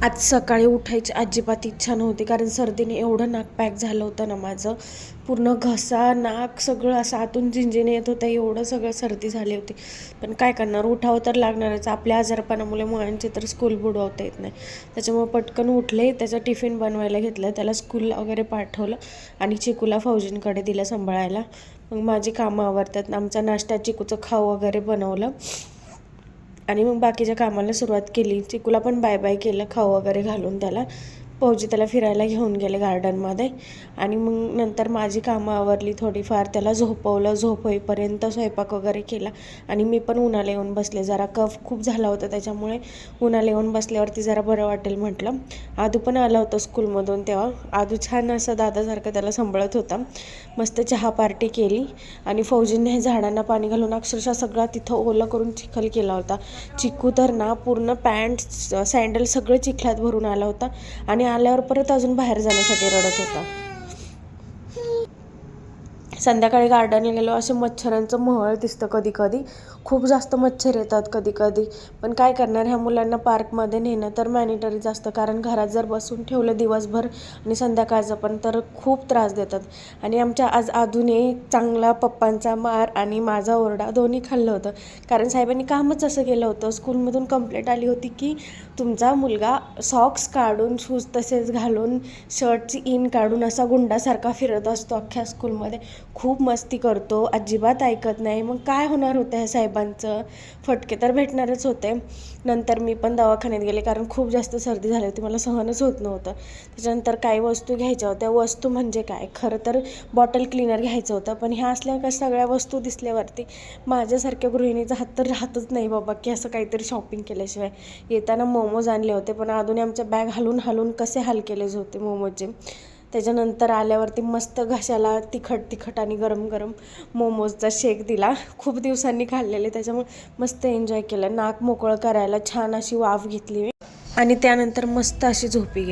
आज सकाळी उठायची अजिबात इच्छा नव्हती, कारण सर्दीने एवढं नाक पॅक झालं होतं ना माझं. पूर्ण घसा, नाक सगळं असं आतून झिंझिने येत होतं, एवढं सगळं सर्दी झाली होती. पण काय करणार, उठावं तर लागणारच. आपल्या आजारपणामुळे मुलांची तर स्कूल बुडवता येत नाही. त्याच्यामुळे पटकन उठले, त्याचा टिफिन बनवायला घेतलं, त्याला स्कूलला वगैरे पाठवलं आणि चिकूला फौजींकडे दिलं सांभाळायला. मग माझी कामं आवरतात. आमचा नाश्ता चिकूचं खाऊ वगैरे बनवलं आणि मग बाकीच्या कामाला सुरुवात केली. चिकूला पण बाय बाय केलं खाऊ वगैरे घालून त्याला. फौजी त्याला फिरायला घेऊन गेले गार्डनमध्ये आणि मग नंतर माझी कामं आवरली थोडीफार. त्याला झोपवलं, झोप होईपर्यंत स्वयंपाक वगैरे केला आणि मी पण उन्हाला येऊन बसले. जरा कफ खूप झाला होता, त्याच्यामुळे उन्हाला येऊन बसल्यावरती जरा बरं वाटेल म्हटलं. आदू पण आला होता स्कूलमधून तेव्हा. आदू छान असं दादासारखं त्याला सांभाळत होता. मस्त चहा पार्टी केली आणि फौजींनी झाडांना पाणी घालून अक्षरशः सगळा तिथं ओलं करून चिखल केला होता. चिकू तर ना पूर्ण पॅन्ट सँडल सगळं चिखलात भरून आला होता आणि आल्यावर परत अजून बाहेर जाण्यासाठी रडत होता. संध्याकाळी गार्डनला गेलो, असे मच्छरांचं मोहळ दिसतं कधी कधी. खूप जास्त मच्छर येतात कधी कधी. पण काय करणार, ह्या मुलांना पार्कमध्ये नेणं तर मॅनिटरीच असतं, कारण घरात जर बसून ठेवलं दिवसभर आणि संध्याकाळचं पण तर खूप त्रास देतात. आणि आमच्या आज आधूने चांगला पप्पांचा मार आणि माझा ओरडा दोन्ही खाल्लं होतं, कारण साहेबांनी कामच असं केलं होतं. स्कूलमधून कंप्लेंट आली होती की तुमचा मुलगा सॉक्स काढून, शूज तसेच घालून, शर्टची इन काढून असा गुंडासारखा फिरत असतो अख्ख्या स्कूलमध्ये. खूप मस्ती करतो, अजिबात ऐकत नाही. मग काय होणार होतं ह्या साहेबांचं, फटके तर भेटणारच होते. नंतर मी पण दवाखान्यात गेले, कारण खूप जास्त सर्दी झाली होती, मला सहनच होत नव्हतं. त्याच्यानंतर काही वस्तू घ्यायच्या होत्या. वस्तू म्हणजे काय, खरं तर बॉटल क्लिनर घ्यायचं होतं, पण ह्या असल्या का सगळ्या वस्तू दिसल्यावरती माझ्यासारख्या गृहिणीचा हात तर राहतच नाही बाबा, की असं काहीतरी शॉपिंग केल्याशिवाय. येताना मोमोज आणले होते, पण आधुने आमच्या बॅग हलून हलून कसे हाल केलेच होते मोमोजचे. त्याच्यानंतर आल्यावरती मस्त घशाला तिखट तिखट आणि गरम गरम मोमोजचा शेक दिला. खूप दिवसांनी खाल्लेले, त्याच्यामुळे मस्त एन्जॉय केलं. नाक मोकळं करायला छान अशी वाफ घेतली मी आणि त्यानंतर मस्त अशी झोपी गेली.